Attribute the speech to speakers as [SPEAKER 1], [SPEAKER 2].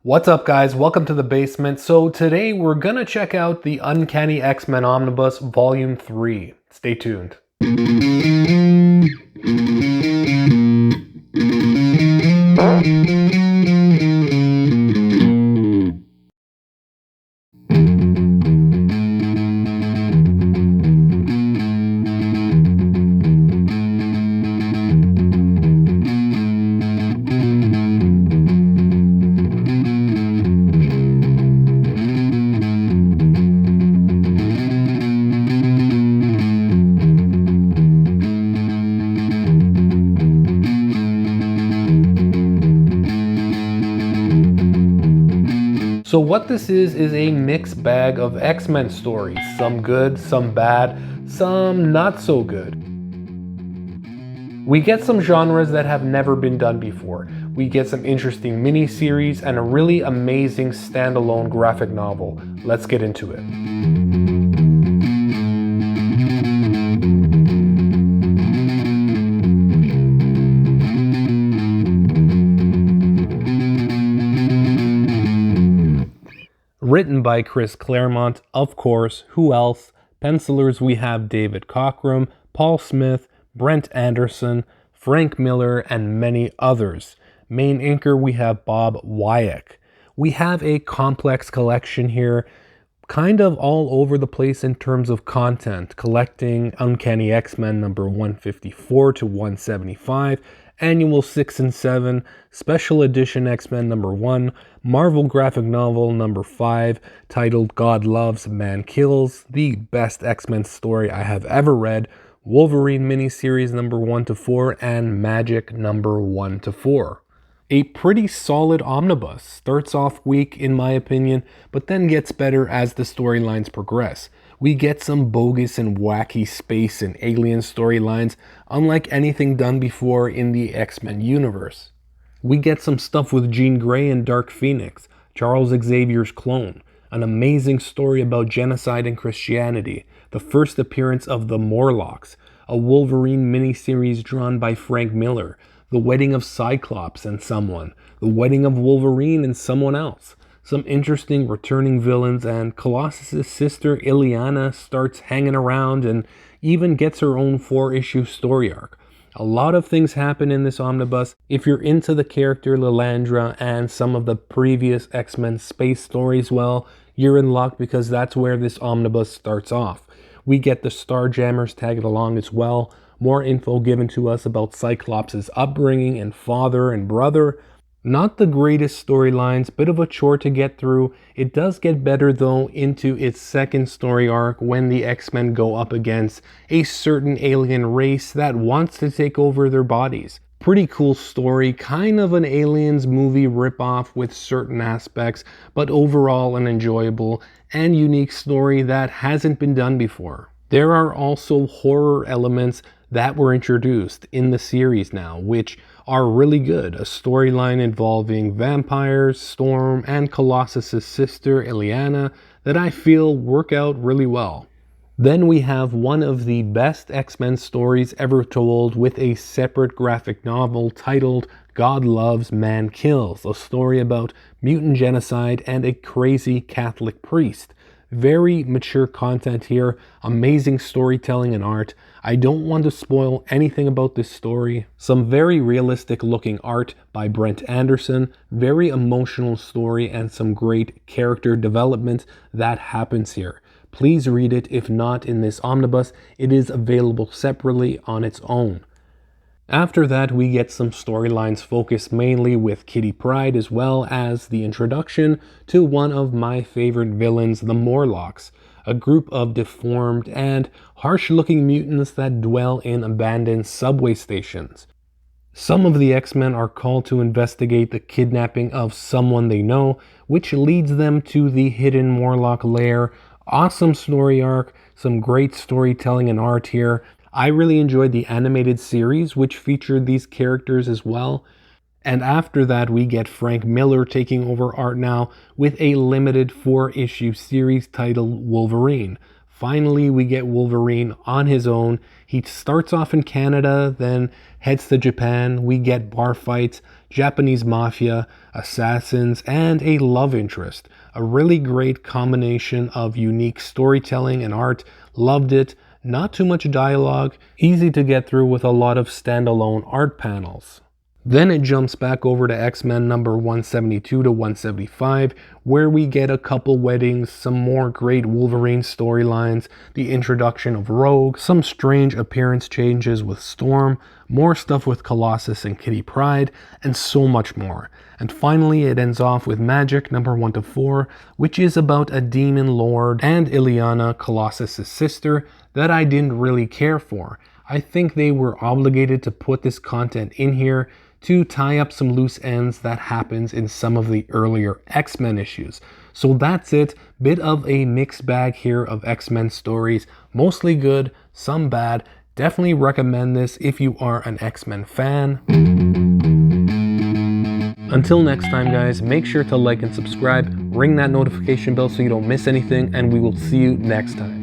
[SPEAKER 1] What's up, guys? Welcome to the basement. So today we're gonna check out the Uncanny X-Men Omnibus Volume 3. Stay tuned. So what this is a mixed bag of X-Men stories. Some good, some bad, some not so good. We get some genres that have never been done before. We get some interesting mini-series and a really amazing standalone graphic novel. Let's get into it. Written by Chris Claremont, of course. Who else? Pencilers we have David Cockrum, Paul Smith, Brent Anderson, Frank Miller, and many others. Main inker we have Bob Wyack. We have a complex collection here, kind of all over the place in terms of content, collecting Uncanny X-Men number 154 to 175, Annual 6 and 7, Special Edition X-Men number 1, Marvel graphic novel number 5, titled God Loves, Man Kills, the best X-Men story I have ever read, Wolverine miniseries number 1 to 4, and Magic number 1 to 4. A pretty solid omnibus. Starts off weak in my opinion, but then gets better as the storylines progress. We get some bogus and wacky space and alien storylines, unlike anything done before in the X-Men universe. We get some stuff with Jean Grey and Dark Phoenix, Charles Xavier's clone, an amazing story about genocide and Christianity, the first appearance of the Morlocks, a Wolverine miniseries drawn by Frank Miller, the wedding of Cyclops and someone, the wedding of Wolverine and someone else, some interesting returning villains, and Colossus' sister Illyana starts hanging around and even gets her own 4-issue story arc. A lot of things happen in this omnibus. If you're into the character Lilandra and some of the previous X-Men space stories, well, you're in luck because that's where this omnibus starts off. We get the Starjammers tagged along as well. More info given to us about Cyclops' upbringing and father and brother. Not the greatest storylines, bit of a chore to get through. It does get better though into its second story arc when the X-Men go up against a certain alien race that wants to take over their bodies. Pretty cool story, kind of an Aliens movie ripoff with certain aspects, but overall an enjoyable and unique story that hasn't been done before. There are also horror elements that were introduced in the series now, which are really good. A storyline involving vampires, Storm, and Colossus' sister Illyana that I feel work out really well. Then we have one of the best X-Men stories ever told with a separate graphic novel titled God Loves, Man Kills, a story about mutant genocide and a crazy Catholic priest. Very mature content here, amazing storytelling and art. I don't want to spoil anything about this story. Some very realistic looking art by Brent Anderson, very emotional story, and some great character development that happens here. Please read it. If not in this omnibus, it is available separately on its own. After that, we get some storylines focused mainly with Kitty Pryde, as well as the introduction to one of my favorite villains, the Morlocks, a group of deformed and harsh-looking mutants that dwell in abandoned subway stations. Some of the X-Men are called to investigate the kidnapping of someone they know, which leads them to the hidden Morlock lair. Awesome story arc, some great storytelling and art here. I really enjoyed the animated series, which featured these characters as well. And after that, we get Frank Miller taking over art now with a limited 4-issue series titled Wolverine. Finally, we get Wolverine on his own. He starts off in Canada, then heads to Japan. We get bar fights, Japanese mafia, assassins, and a love interest. A really great combination of unique storytelling and art. Loved it. Not too much dialogue, easy to get through with a lot of standalone art panels. Then it jumps back over to X-Men number 172 to 175, where we get a couple weddings, some more great Wolverine storylines, the introduction of Rogue, some strange appearance changes with Storm, more stuff with Colossus and Kitty Pryde, and so much more. And finally it ends off with Magic number 1 to 4, which is about a demon lord and Illyana, Colossus' sister, that I didn't really care for. I think they were obligated to put this content in here to tie up some loose ends that happens in some of the earlier X-Men issues. So that's it. Bit of a mixed bag here of X-Men stories. Mostly good, some bad. Definitely recommend this if you are an X-Men fan. Until next time, guys, make sure to like and subscribe, ring that notification bell so you don't miss anything, and we will see you next time.